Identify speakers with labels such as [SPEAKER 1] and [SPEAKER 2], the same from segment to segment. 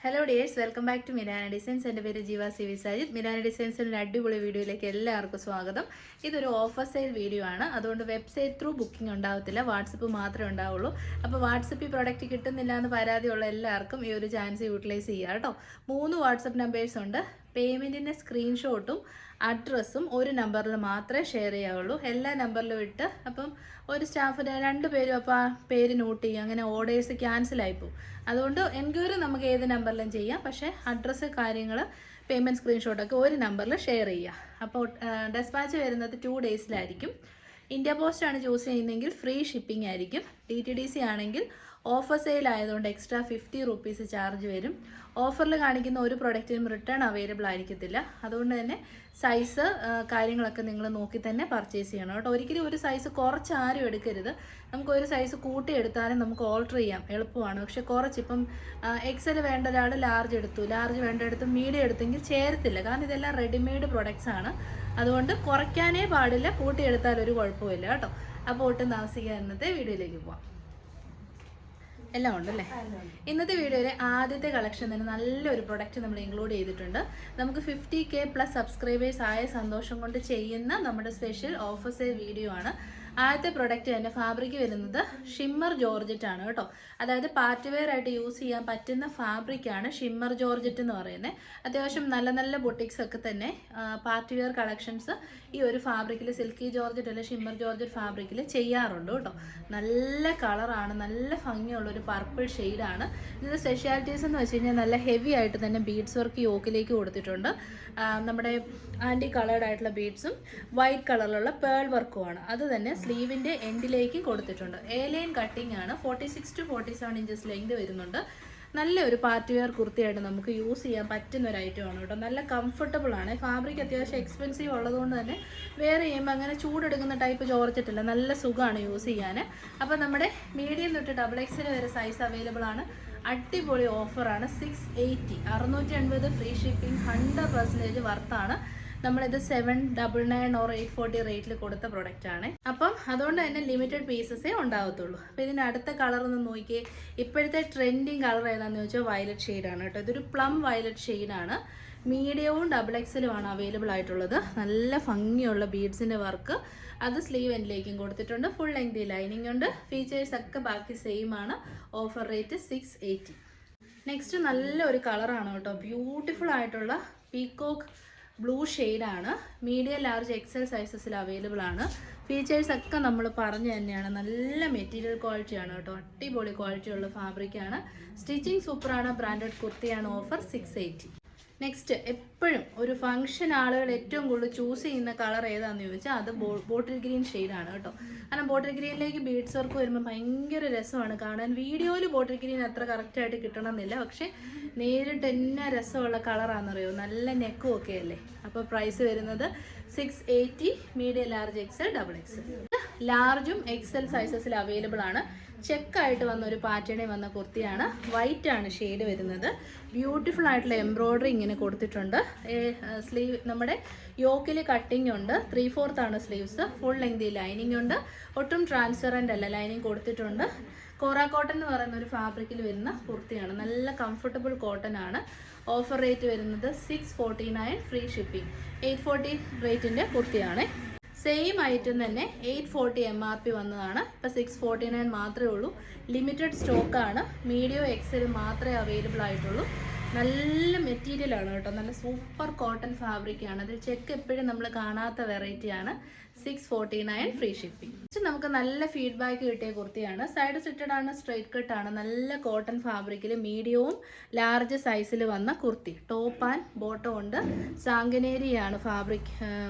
[SPEAKER 1] Hello dears, welcome back to Mirana designs. എൻ്റെ പേര് Jeeva C V Sajid. Mirana ഡിസൈൻസിൻ്റെ അടിപൊളി വീഡിയോയിലേക്ക് എല്ലാവർക്കും സ്വാഗതം. ഇതൊരു ഓഫർ സെയിൽ വീഡിയോ ആണ്, അതുകൊണ്ട് വെബ്സൈറ്റ് ത്രൂ ബുക്കിംഗ് ഉണ്ടാവത്തില്ല, വാട്സപ്പ് മാത്രമേ ഉണ്ടാവുള്ളൂ. അപ്പോൾ വാട്സപ്പിൽ പ്രൊഡക്റ്റ് കിട്ടുന്നില്ല എന്ന് പരാതിയുള്ള എല്ലാവർക്കും ഈ ഒരു ചാൻസ് യൂട്ടിലൈസ് ചെയ്യുക കേട്ടോ. 3 വാട്സപ്പ് നമ്പേഴ്സ് ഉണ്ട്. പേയ്മെൻറ്റിൻ്റെ സ്ക്രീൻഷോട്ടും അഡ്രസ്സും ഒരു നമ്പറിൽ മാത്രമേ ഷെയർ ചെയ്യാവുള്ളൂ. എല്ലാ നമ്പറിലും ഇട്ട് അപ്പം ഒരു സ്റ്റാഫിന് 2 പേരും അപ്പോൾ ആ പേര് നോട്ട് ചെയ്യും, അങ്ങനെ ഓർഡേഴ്സ് ക്യാൻസലായിപ്പോവും. അതുകൊണ്ട് എൻക്വയറി നമുക്ക് ഏത് നമ്പറിലും ചെയ്യാം, പക്ഷേ അഡ്രസ്സ് കാര്യങ്ങൾ പേയ്മെൻറ്റ് സ്ക്രീൻഷോട്ടൊക്കെ ഒരു നമ്പറിൽ ഷെയർ ചെയ്യുക. അപ്പോൾ ഡെസ്പാച്ച് വരുന്നത് 2 ഡേയ്സിലായിരിക്കും. ഇന്ത്യ പോസ്റ്റ് ആണ് ചൂസ് ചെയ്യുന്നതെങ്കിൽ ഫ്രീ ഷിപ്പിംഗ് ആയിരിക്കും. DTDC ആണെങ്കിൽ ഓഫർ സെയിൽ ആയതുകൊണ്ട് എക്സ്ട്രാ 50 റുപ്പീസ് ചാർജ് വരും. ഓഫറിൽ കാണിക്കുന്ന ഒരു പ്രൊഡക്റ്റിനും റിട്ടേൺ അവൈലബിൾ ആയിരിക്കത്തില്ല. അതുകൊണ്ട് തന്നെ സൈസ് കാര്യങ്ങളൊക്കെ നിങ്ങൾ നോക്കി തന്നെ പർച്ചേസ് ചെയ്യണം കേട്ടോ. ഒരിക്കലും ഒരു സൈസ് കുറച്ച് ആരും എടുക്കരുത്. നമുക്കൊരു സൈസ് കൂട്ടി എടുത്താലും നമുക്ക് ഓൾട്ടർ ചെയ്യാം, എളുപ്പമാണ്. പക്ഷെ ഇപ്പം XL വേണ്ട ഒരാൾ ലാർജ് എടുത്തു, ലാർജ് വേണ്ടടുത്ത് മീഡിയം എടുത്തെങ്കിൽ ചേരത്തില്ല. കാരണം ഇതെല്ലാം റെഡിമെയ്ഡ് പ്രൊഡക്ട്സ് ആണ്. അതുകൊണ്ട് കുറയ്ക്കാനേ പാടില്ല, കൂട്ടിയെടുത്താൽ ഒരു കുഴപ്പമില്ല കേട്ടോ. അപ്പോൾ ഒട്ടും താമസിക്കാൻ ഇന്നത്തെ വീഡിയോയിലേക്ക് പോവാം. എല്ലാം ഉണ്ടല്ലേ. ഇന്നത്തെ വീഡിയോയിൽ ആദ്യത്തെ കളക്ഷൻ തന്നെ നല്ലൊരു പ്രൊഡക്റ്റ് നമ്മൾ ഇൻക്ലൂഡ് ചെയ്തിട്ടുണ്ട്. നമുക്ക് 50K പ്ലസ് സബ്സ്ക്രൈബേഴ്സ് ആയ സന്തോഷം കൊണ്ട് ചെയ്യുന്ന നമ്മുടെ സ്പെഷ്യൽ ഓഫർ സെയിൽ വീഡിയോ ആണ്. ആദ്യത്തെ പ്രൊഡക്റ്റ് തന്നെ ഫാബ്രിക് വരുന്നത് ഷിമ്മർ ജോർജറ്റ് ആണ് കേട്ടോ. അതായത് പാർട്ടി വെയർ ആയിട്ട് യൂസ് ചെയ്യാൻ പറ്റുന്ന ഫാബ്രിക്കാണ് ഷിമ്മർ ജോർജറ്റ് എന്ന് പറയുന്നത്. അത്യാവശ്യം നല്ല നല്ല ബൊട്ടിക്സ് ഒക്കെ തന്നെ പാർട്ടി വെയർ കളക്ഷൻസ് ഈ ഒരു ഫാബ്രിക്കിൽ, സിൽക്കി ജോർജറ്റ് അല്ലെ ഷിമ്മർ ജോർജറ്റ് ഫാബ്രിക്കിൽ ചെയ്യാറുണ്ട് കേട്ടോ. നല്ല കളറാണ്, നല്ല ഭംഗിയുള്ളൊരു പർപ്പിൾ ഷെയ്ഡാണ്. ഇതിൻ്റെ സ്പെഷ്യാലിറ്റീസ് എന്ന് വെച്ച് കഴിഞ്ഞാൽ നല്ല ഹെവി ആയിട്ട് തന്നെ ബീഡ്സ് വർക്ക് യോക്കിലേക്ക് കൊടുത്തിട്ടുണ്ട്. നമ്മുടെ ആൻറ്റി കളേർഡ് ആയിട്ടുള്ള ബീഡ്സും വൈറ്റ് കളറിലുള്ള പേൾ വർക്കുമാണ്. അത് തന്നെ സ്ലീവിൻ്റെ എൻഡിലേക്കും കൊടുത്തിട്ടുണ്ട്. ലൈൻ കട്ടിംഗ് ആണ്. 46 to 47 ഇഞ്ചസ് ലെങ്ത് വരുന്നുണ്ട്. നല്ല ഒരു പാർട്ടി വെയർ കുർത്തിയായിട്ട് നമുക്ക് യൂസ് ചെയ്യാൻ പറ്റുന്ന ഒരു ഐറ്റം ആണ് കേട്ടോ. നല്ല കംഫർട്ടബിൾ ആണ്. ഫാബ്രിക് അത്യാവശ്യം എക്സ്പെൻസീവ് ഉള്ളതുകൊണ്ട് തന്നെ വെയർ ചെയ്യുമ്പോൾ അങ്ങനെ ചൂടെടുക്കുന്ന ടൈപ്പ് ജോർജറ്റില്ല, നല്ല സുഖമാണ് യൂസ് ചെയ്യാൻ. അപ്പോൾ നമ്മുടെ മീഡിയം തൊട്ട് XXL വരെ സൈസ് അവൈലബിൾ ആണ്. അടിപൊളി ഓഫറാണ്. 680, 680 ഫ്രീ ഷിപ്പിംഗ്, 100% വർത്താണ്. നമ്മളിത് 799 or 840 റേറ്റിൽ കൊടുത്ത പ്രൊഡക്റ്റ് ആണ്. അപ്പം അതുകൊണ്ട് തന്നെ ലിമിറ്റഡ് പീസസേ ഉണ്ടാവത്തുള്ളൂ. അപ്പോൾ ഇതിൻ്റെ അടുത്ത കളർ ഒന്ന് നോക്കിയേ. ഇപ്പോഴത്തെ ട്രെൻഡിങ് കളർ ഏതാണെന്ന് ചോദിച്ചാൽ വയലറ്റ് ഷെയ്ഡാണ് കേട്ടോ. ഇതൊരു പ്ലം വയലറ്റ് ഷെയ്ഡാണ്. മീഡിയവും XXL ആണ് അവൈലബിൾ ആയിട്ടുള്ളത്. നല്ല ഭംഗിയുള്ള ബീഡ്സിൻ്റെ വർക്ക്, അത് സ്ലീവ് എൻഡിലേക്കും കൊടുത്തിട്ടുണ്ട്. ഫുൾ ലെങ്ത് ലൈനിങ് ഉണ്ട്. ഫീച്ചേഴ്സ് ഒക്കെ ബാക്കി സെയിം ആണ്. Offer rate 680. നെക്സ്റ്റ് നല്ലൊരു കളറാണ് കേട്ടോ. ബ്യൂട്ടിഫുൾ ആയിട്ടുള്ള പീകോക്ക് ബ്ലൂ ഷെയ്ഡാണ്. മീഡിയം ലാർജ് XL സൈസസിൽ അവൈലബിൾ ആണ്. ഫീച്ചേഴ്സ് ഒക്കെ നമ്മൾ പറഞ്ഞു തന്നെയാണ്. നല്ല മെറ്റീരിയൽ ക്വാളിറ്റിയാണ് കേട്ടോ. അടിപൊളി ക്വാളിറ്റിയുള്ള ഫാബ്രിക്കാണ്. സ്റ്റിച്ചിങ് സൂപ്പറാണ്. ബ്രാൻഡഡ് കുർത്തിയാണ്. ഓഫർ 680. നെക്സ്റ്റ്, എപ്പോഴും ഒരു ഫംഗ്ഷൻ ആളുകൾ ഏറ്റവും കൂടുതൽ ചൂസ് ചെയ്യുന്ന കളർ ഏതാണെന്ന് ചോദിച്ചാൽ അത് ബോട്ടിൽ ഗ്രീൻ ഷെയ്ഡാണ് കേട്ടോ. കാരണം ബോട്ടിൽ ഗ്രീനിലേക്ക് ബീഡ്സ് വർക്ക് വരുമ്പോൾ ഭയങ്കര രസമാണ് കാണാൻ. വീഡിയോയിൽ ബോട്ടിൽ ഗ്രീൻ അത്ര കറക്റ്റായിട്ട് കിട്ടണമെന്നില്ല, പക്ഷേ നേരിട്ട് എന്നാ രസമുള്ള കളറാണെന്നറിയോ. നല്ല നെക്കും ഒക്കെ അല്ലേ. അപ്പോൾ പ്രൈസ് വരുന്നത് 680. Medium large XL XXL. ലാർജും XL സൈസസിൽ അവൈലബിൾ ആണ്. ചെക്കായിട്ട് വന്ന ഒരു പാറ്റേണിൽ വന്ന കുർത്തിയാണ്. വൈറ്റ് ആണ് ഷെയ്ഡ് വരുന്നത്. ബ്യൂട്ടിഫുൾ ആയിട്ടുള്ള എംബ്രോയ്ഡറി ഇങ്ങനെ കൊടുത്തിട്ടുണ്ട്. സ്ലീവ് നമ്മുടെ യോക്കിൽ കട്ടിങ് ഉണ്ട്. 3/4 ആണ് സ്ലീവ്സ്. ഫുൾ ലെങ്ത് ലൈനിങ് ഉണ്ട്. ഒട്ടും ട്രാൻസ്പെറൻ്റ് അല്ല, ലൈനിങ് കൊടുത്തിട്ടുണ്ട്. കോറ കോട്ടൺ എന്ന് പറയുന്ന ഒരു ഫാബ്രിക്കിൽ വരുന്ന കുർത്തിയാണ്. നല്ല കംഫർട്ടബിൾ കോട്ടൺ ആണ്. ഓഫർ റേറ്റ് വരുന്നത് 649, ഫ്രീ ഷിപ്പിംഗ്. 840 റേറ്റിൻ്റെ കുർത്തിയാണ്. സെയിം ഐറ്റം തന്നെ 840 MRP വന്നതാണ്. ഇപ്പോൾ 649 മാത്രമേ ഉള്ളൂ. ലിമിറ്റഡ് സ്റ്റോക്കാണ്. മീഡിയം XL മാത്രമേ അവൈലബിൾ ആയിട്ടുള്ളൂ. നല്ല മെറ്റീരിയലാണ് കേട്ടോ. നല്ല സൂപ്പർ കോട്ടൺ ഫാബ്രിക്കാണ്. അതിൽ ചെക്ക് എപ്പോഴും നമ്മൾ കാണാത്ത വെറൈറ്റിയാണ്. 649, ഫ്രീ ഷിപ്പിംഗ്. നമുക്ക് നല്ല ഫീഡ്ബാക്ക് കിട്ടിയ കുർത്തിയാണ്. സൈഡ് സ്റ്റിറ്റഡ് ആണ്, സ്ട്രൈറ്റ് കട്ടാണ്. നല്ല കോട്ടൺ ഫാബ്രിക്കിൽ മീഡിയവും ലാർജ് സൈസിൽ വന്ന കുർത്തി. ടോപ്പ് ആൻഡ് ബോട്ടം ഉണ്ട്. സാങ്കനേരിയാണ് ഫാബ്രിക്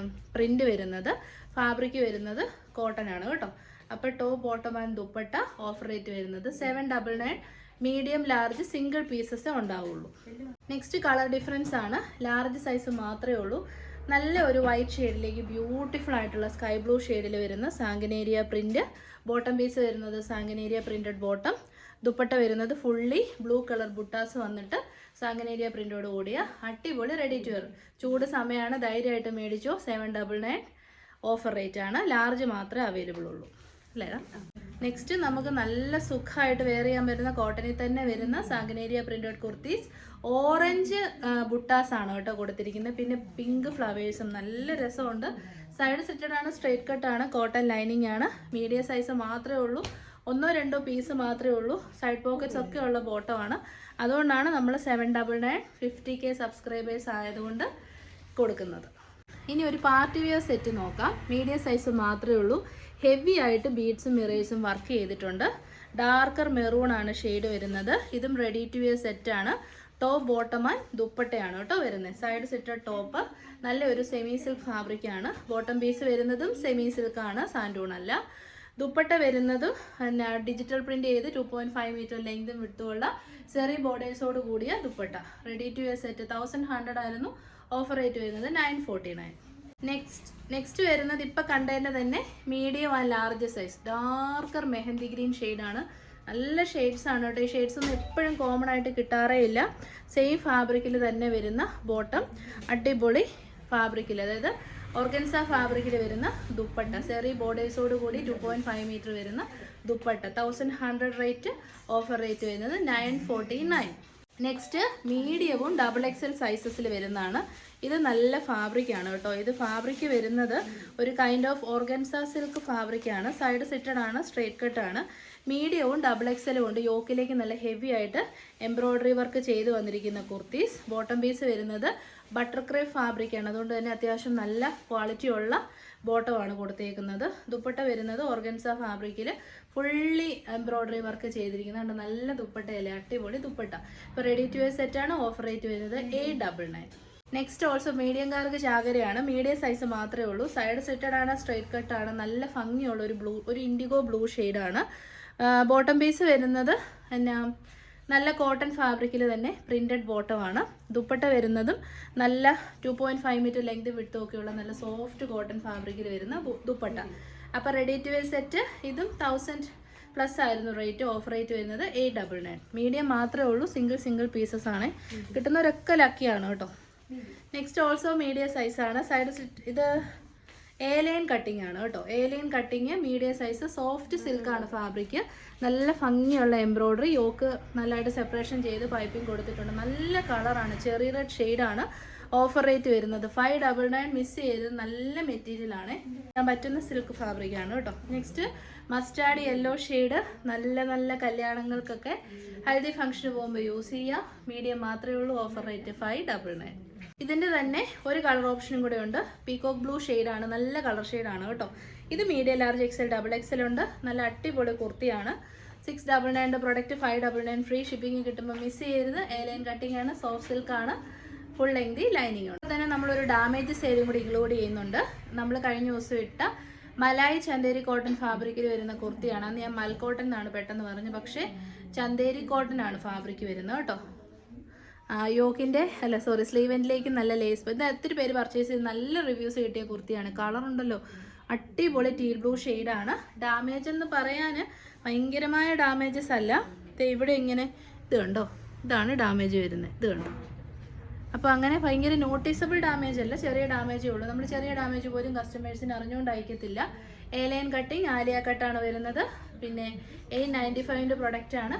[SPEAKER 1] പ്രിന്റ് വരുന്നത്. ഫാബ്രിക് വരുന്നത് കോട്ടൺ ആണ് കേട്ടോ. അപ്പോൾ top bottom and dupatta. Offer rate വരുന്നത് 799. മീഡിയം ലാർജ് സിംഗിൾ പീസസേ ഉണ്ടാവുള്ളൂ. നെക്സ്റ്റ് കളർ ഡിഫറൻസ് ആണ്. ലാർജ് സൈസ് മാത്രമേ ഉള്ളൂ. നല്ല ഒരു വൈറ്റ് ഷെയ്ഡിലേക്ക് ബ്യൂട്ടിഫുൾ ആയിട്ടുള്ള സ്കൈ ബ്ലൂ ഷെയ്ഡിൽ വരുന്ന സാങ്കനേരിയ പ്രിന്റ്. ബോട്ടം പീസ് വരുന്നത് സാങ്കനേരിയ പ്രിന്റഡ് ബോട്ടം. ദുപ്പട്ട വരുന്നത് ഫുള്ളി ബ്ലൂ കളർ ബുട്ടാസ് വന്നിട്ട് സാങ്കനേരിയ പ്രിന്റോട് കൂടിയ അടിപൊളി റെഡി ടു വെയർ. ചൂട് സമയമാണ്, ധൈര്യമായിട്ട് മേടിച്ചോ. 799 ഓഫർ റേറ്റ് ആണ്. ലാർജ് മാത്രമേ അവൈലബിൾ ഉള്ളൂ അല്ലേ. നെക്സ്റ്റ് നമുക്ക് നല്ല സുഖമായിട്ട് വെയർ ചെയ്യാൻ വരുന്ന കോട്ടണിൽ തന്നെ വരുന്ന സാഗനേരിയ പ്രിന്റഡ് കുർത്തീസ്. ഓറഞ്ച് ബുട്ടാസ് ആണ് കേട്ടോ കൊടുത്തിരിക്കുന്നത്. പിന്നെ പിങ്ക് ഫ്ലവേഴ്സും നല്ല രസമുണ്ട്. സൈഡ് സെറ്റഡ് ആണ്, സ്ട്രേറ്റ് കട്ട് ആണ്, കോട്ടൺ ലൈനിങ് ആണ്. മീഡിയം സൈസ് മാത്രമേ ഉള്ളൂ, 1-2 പീസ് മാത്രമേ ഉള്ളൂ. സൈഡ് പോക്കറ്റ്സ് ഒക്കെ ഉള്ള ബോട്ടമാണ്. അതുകൊണ്ടാണ് നമ്മൾ 799 50K സബ്സ്ക്രൈബേഴ്സ് ആയതുകൊണ്ട് കൊടുക്കുന്നത്. ഇനി ഒരു പാർട്ടി വെയർ സെറ്റ് നോക്കാം. മീഡിയം സൈസ് മാത്രമേ ഉള്ളൂ. ഹെവി ആയിട്ട് ബീഡ്സും മിറേഴ്സും വർക്ക് ചെയ്തിട്ടുണ്ട്. ഡാർക്കർ മെറൂൺ ആണ് ഷെയ്ഡ് വരുന്നത്. ഇതും റെഡി ടു വെയർ സെറ്റാണ്. ടോപ്പ് ബോട്ടം ആൻഡ് ദുപ്പട്ടയാണ് കേട്ടോ വരുന്നത്. സൈഡ് സെറ്റഡ് ടോപ്പ്, നല്ലൊരു സെമി സിൽക്ക് ഫാബ്രിക് ആണ്. ബോട്ടം പീസ് വരുന്നതും സെമി സിൽക്ക് ആണ്, സാൻഡൂൺ അല്ല. ദുപ്പട്ട വരുന്നതും ഡിജിറ്റൽ പ്രിന്റ് ചെയ്ത് 2.5 മീറ്റർ ലെങ്തും വിട്ടുള്ള ചെറിയ ബോർഡേഴ്സോട് കൂടിയ dupatta. Ready to wear set 1100 ആയിരുന്നു. ഓഫർ റേറ്റ് വരുന്നത് 949. നെക്സ്റ്റ് വരുന്നത് ഇപ്പം കണ്ടതിൻ്റെ തന്നെ medium and large size darker mehndi green ഷെയ്ഡാണ്. നല്ല ഷെയ്ഡ്സ് ആണ് കേട്ടോ. ഈ ഷെയ്ഡ്സ് ഒന്നും എപ്പോഴും കോമൺ ആയിട്ട് കിട്ടാറേ ഇല്ല. സെയിം ഫാബ്രിക്കിൽ തന്നെ വരുന്ന ബോട്ടം, അടിപൊളി ഫാബ്രിക്കിൽ, അതായത് ഓർഗൻസ ഫാബ്രിക്കിൽ വരുന്ന ദുപ്പട്ട, സെറി ബോർഡേഴ്സോട് കൂടി 2.5 മീറ്റർ വരുന്ന ദുപ്പട്ട. 1100 റേറ്റ്. ഓഫർ റേറ്റ് വരുന്നത് 949. നെക്സ്റ്റ് മീഡിയവും XXL സൈസസിൽ വരുന്നതാണ്. ഇത് നല്ല ഫാബ്രിക്കാണ് കേട്ടോ. ഇത് ഫാബ്രിക് വരുന്നത് ഒരു കൈൻഡ് ഓഫ് ഓർഗൻസ സിൽക്ക് ഫാബ്രിക്കാണ്. സൈഡ് സെറ്റഡ് ആണ്, സ്ട്രേറ്റ് കട്ടാണ്. മീഡിയവും XXL ഉണ്ട്. യോക്കിലേക്ക് നല്ല ഹെവി ആയിട്ട് എംബ്രോയ്ഡറി വർക്ക് ചെയ്ത് വന്നിരിക്കുന്ന കുർത്തീസ്. ബോട്ടം പീസ് വരുന്നത് ബട്ടർ ക്രേപ്പ് ഫാബ്രിക്കാണ്. അതുകൊണ്ട് തന്നെ അത്യാവശ്യം നല്ല ക്വാളിറ്റി ഉള്ള ബോട്ടമാണ് കൊടുത്തേക്കുന്നത്. ദുപ്പട്ട വരുന്നത് ഓർഗൻസ ഫാബ്രിക്കിൽ ഫുള്ളി എംബ്രോയ്ഡറി വർക്ക് ചെയ്തിരിക്കുന്നുണ്ട്. നല്ല ദുപ്പട്ടയല്ലേ, അടിപൊളി ദുപ്പട്ട. ഇപ്പോൾ റെഡി ടു വെയർ സെറ്റാണ്. ഓഫർ റേറ്റ് വരുന്നത് 899. നെക്സ്റ്റ് ഓൾസോ മീഡിയംകാർക്ക് ചാകരയാണ്. മീഡിയം സൈസ് മാത്രമേ ഉള്ളൂ. സൈഡ് സെറ്റഡ് ആണ്, സ്ട്രേറ്റ് കട്ടാണ്. നല്ല ഭംഗിയുള്ള ഒരു ഇൻഡിഗോ ബ്ലൂ ഷെയ്ഡാണ്. ബോട്ടം പീസ് വരുന്നത് നല്ല കോട്ടൺ ഫാബ്രിക്കിൽ തന്നെ പ്രിന്റഡ് ബോട്ടമാണ്. ദുപ്പട്ട വരുന്നതും നല്ല 2.5 മീറ്റർ ലെങ്ത് വിട്ടുമൊക്കെയുള്ള നല്ല സോഫ്റ്റ് കോട്ടൺ ഫാബ്രിക്കിൽ വരുന്ന ദുപ്പട്ട. അപ്പോൾ റെഡി ടു വെയർ സെറ്റ് ഇതും 1000+ ആയിരുന്നു റേറ്റ്. ഓഫർ റേറ്റ് വരുന്നത് 899. മീഡിയം മാത്രമേ ഉള്ളൂ. സിംഗിൾ പീസസ് ആണ്. കിട്ടുന്നവരൊക്കെ ലക്കിയാണ് കേട്ടോ. നെക്സ്റ്റ് ഓൾസോ മീഡിയം സൈസാണ്. സൈഡ് ഇത് A-ലൈൻ കട്ടിങ് ആണ് കേട്ടോ. A line cutting, medium size, soft സിൽക്കാണ് ഫാബ്രിക്. നല്ല ഭംഗിയുള്ള എംബ്രോയ്ഡറി. യോക്ക് നല്ലതായിട്ട് സെപ്പറേഷൻ ചെയ്ത് പൈപ്പിംഗ് കൊടുത്തിട്ടുണ്ട്. നല്ല കളറാണ്, ചെറിയ റെഡ് ഷെയ്ഡാണ്. ഓഫർ റേറ്റ് വരുന്നത് 599. മിസ് ചെയ്ത് നല്ല മെറ്റീരിയലാണ്. ഞാൻ പറ്റുന്ന സിൽക്ക് ഫാബ്രിക്കാണ് കേട്ടോ. Next mustard yellow shade. നല്ല കല്യാണങ്ങൾക്കൊക്കെ ഹൽദി ഫംഗ്ഷന് പോകുമ്പോൾ യൂസ് ചെയ്യുക. മീഡിയം മാത്രമേ ഉള്ളൂ. Offer rate 599. ഇതിൻ്റെ തന്നെ ഒരു കളർ ഓപ്ഷനും കൂടെ ഉണ്ട്. പീകോക്ക് ബ്ലൂ ഷെയ്ഡാണ്. നല്ല കളർ ഷെയ്ഡാണ് കേട്ടോ. ഇത് മീഡിയം ലാർജ് XL XXL ഉണ്ട്. നല്ല അടിപൊളി കുർത്തിയാണ്. 699 പ്രൊഡക്റ്റ് 599 ഫ്രീ ഷിപ്പിംഗ് കിട്ടുമ്പോൾ മിസ് ചെയ്യരുത്. A-ലൈൻ കട്ടിംഗ് ആണ്, സോഫ്റ്റ് സിൽക്ക് ആണ്, ഫുൾ ലെങ്തി ലൈനിങ് ഉണ്ട്. തന്നെ നമ്മളൊരു ഡാമേജ് സെയിലും കൂടി ഇൻക്ലൂഡ് ചെയ്യുന്നുണ്ട്. നമ്മൾ കഴിഞ്ഞ ദിവസം ഇട്ട മലായി ചന്തേരി കോട്ടൺ ഫാബ്രിക്കിൽ വരുന്ന കുർത്തിയാണ്. അന്ന് ഞാൻ മൽ കോട്ടൺ എന്നാണ് പെട്ടെന്ന് പറഞ്ഞത്, പക്ഷേ ചന്തേരി കോട്ടൺ ആണ് ഫാബ്രിക് വരുന്നത് കേട്ടോ. യോക്കിൻ്റെ സ്ലീവെൻറ്റിലേക്ക് നല്ല ലേസ്. ഇത് ഒത്തിരി പേര് പർച്ചേസ് ചെയ്ത് നല്ല റിവ്യൂസ് കിട്ടിയ കുർത്തിയാണ്. കളറുണ്ടല്ലോ, അടിപൊളി ടീൽ ബ്ലൂ ഷെയ്ഡാണ്. ഡാമേജ് എന്ന് പറയാൻ ഭയങ്കരമായ ഡാമേജസ് അല്ല. ഇവിടെ ഇങ്ങനെ ഇത് കണ്ടോ, ഇതാണ് ഡാമേജ് വരുന്നത്. ഇത് കണ്ടോ. അപ്പോൾ അങ്ങനെ ഭയങ്കര നോട്ടീസബിൾ ഡാമേജ് അല്ല, ചെറിയ ഡാമേജേ ഉള്ളൂ. നമ്മൾ ചെറിയ ഡാമേജ് പോലും കസ്റ്റമേഴ്സിന് അറിഞ്ഞുകൊണ്ട് അയക്കത്തില്ല. A-ലൈൻ കട്ടിങ്, ആലിയ കട്ടാണ് വരുന്നത്. പിന്നെ 895 പ്രൊഡക്റ്റാണ്.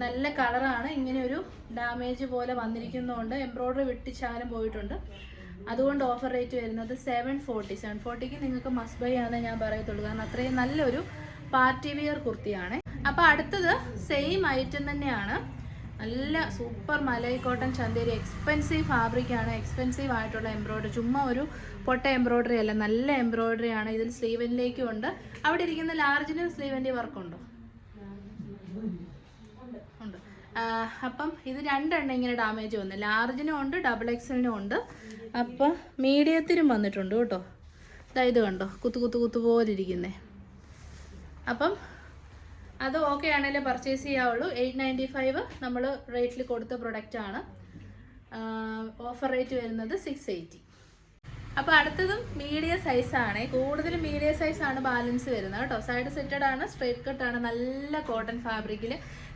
[SPEAKER 1] നല്ല കളറാണ്. ഇങ്ങനെ ഒരു ഡാമേജ് പോലെ വന്നിരിക്കുന്നതുകൊണ്ട് എംബ്രോയ്ഡറി വെട്ടിച്ചാലും പോയിട്ടുണ്ട്. അതുകൊണ്ട് ഓഫർ റേറ്റ് വരുന്നത് 740. 740ക്ക് നിങ്ങൾക്ക് മസ്റ്റ് ബൈ ആണെന്ന് ഞാൻ പറയത്തുള്ളൂ. കാരണം അത്രയും നല്ലൊരു പാർട്ടി വെയർ കുർത്തിയാണ്. അപ്പോൾ അടുത്തത് സെയിം ഐറ്റം തന്നെയാണ്. നല്ല സൂപ്പർ മലൈ കോട്ടൺ ചന്തേരി. എക്സ്പെൻസീവ് ഫാബ്രിക്കാണ്. എക്സ്പെൻസീവ് ആയിട്ടുള്ള എംബ്രോയ്ഡറി. ചുമ്മാ ഒരു പൊട്ട എംബ്രോയ്ഡറി അല്ല, നല്ല എംബ്രോയ്ഡറി ആണ്. ഇതിൽ സ്ലീവെൻറ്റിലേക്കും ഉണ്ട്. അവിടെ ഇരിക്കുന്ന ലാർജിനും സ്ലീവെൻറ്റി വർക്കുണ്ടോ? ഉണ്ട്. അപ്പം ഇത് രണ്ടെണ്ണം ഇങ്ങനെ ഡാമേജ് വന്നു. ലാർജിനും ഉണ്ട്, XXLനും ഉണ്ട്. അപ്പം മീഡിയത്തിനും വന്നിട്ടുണ്ട് കേട്ടോ. ഇത് കണ്ടോ, കുത്തു പോലെ ഇരിക്കുന്നേ. അപ്പം അത് ഓക്കെ ആണെങ്കിലേ പർച്ചേസ് ചെയ്യാവുള്ളൂ. 895 നമ്മൾ റേറ്റിൽ കൊടുത്ത പ്രൊഡക്റ്റാണ്. ഓഫർ റേറ്റ് വരുന്നത് 680. അപ്പോൾ അടുത്തതും മീഡിയം സൈസാണ്. കൂടുതലും മീഡിയം സൈസാണ് ബാലൻസ് വരുന്നത് കേട്ടോ. സൈഡ് സെറ്റഡ് ആണ്, സ്ട്രേറ്റ് കട്ടാണ്. നല്ല കോട്ടൺ ഫാബ്രിക്കിൽ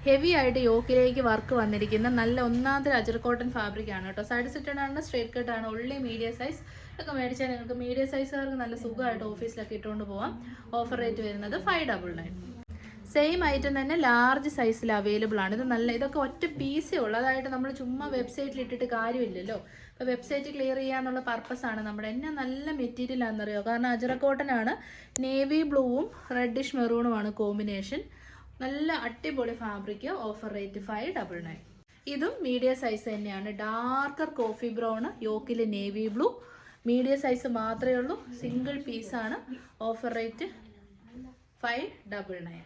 [SPEAKER 1] ഹെവി ആയിട്ട് യോക്കിലേക്ക് വർക്ക് വന്നിരിക്കുന്ന നല്ല ഒന്നാമത്തെ അജർ കോട്ടൺ ഫാബ്രിക്കാണ് കേട്ടോ. സൈഡ് സെറ്റഡ് ആണ്, സ്ട്രേറ്റ് കട്ടാണ്. ഉള്ളി മീഡിയം സൈസ് ഒക്കെ മേടിച്ചാൽ നിങ്ങൾക്ക് മീഡിയം സൈസുകാർക്ക് നല്ല സുഖമായിട്ട് ഓഫീസിലൊക്കെ ഇട്ടുകൊണ്ട് പോകാം. ഓഫർ റേറ്റ് വരുന്നത് 599. സെയിം ഐറ്റം തന്നെ ലാർജ് സൈസിൽ അവൈലബിൾ ആണ്. ഇതൊക്കെ ഒറ്റ പീസേ ഉള്ളൂ. അതായിട്ട് നമ്മൾ ചുമ്മാ വെബ്സൈറ്റിൽ ഇട്ടിട്ട് കാര്യമില്ലല്ലോ. അപ്പോൾ വെബ്സൈറ്റ് ക്ലിയർ ചെയ്യാന്നുള്ള പർപ്പസാണ് നമ്മുടെ. എന്നെ നല്ല മെറ്റീരിയൽ ആണെന്നറിയോ, കാരണം അജറ കോട്ടൺ ആണ്. നേവി ബ്ലൂവും റെഡിഷ് മെറൂണുമാണ് കോമ്പിനേഷൻ. നല്ല അടിപൊളി ഫാബ്രിക്. Offer rate 599. ഇതും മീഡിയം സൈസ് തന്നെയാണ്. ഡാർക്കർ കോഫി ബ്രൗൺ, യോക്കിൽ നേവി ബ്ലൂ. മീഡിയം സൈസ് മാത്രമേ ഉള്ളൂ. സിംഗിൾ പീസാണ്. Offer rate 599.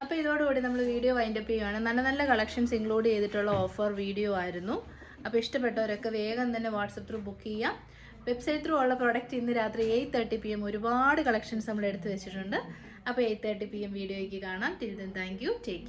[SPEAKER 1] അപ്പോൾ ഇതോടുകൂടി നമ്മൾ വീഡിയോ വൈൻഡപ്പ് ചെയ്യുകയാണ്. നല്ല നല്ല കളക്ഷൻസ് ഇൻക്ലൂഡ് ചെയ്തിട്ടുള്ള ഓഫർ വീഡിയോ ആയിരുന്നു. അപ്പോൾ ഇഷ്ടപ്പെട്ടവരൊക്കെ വേഗം തന്നെ വാട്സപ്പ് ത്രൂ ബുക്ക് ചെയ്യാം. വെബ്സൈറ്റ് ത്രൂ ഉള്ള പ്രോഡക്റ്റ് ഇന്ന് രാത്രി 8:30 PM ഒരുപാട് കളക്ഷൻസ് നമ്മൾ എടുത്ത് വെച്ചിട്ടുണ്ട്. അപ്പോൾ 8:30 PM വീഡിയോയ്ക്ക് കാണാം. Till then thank you. Take care.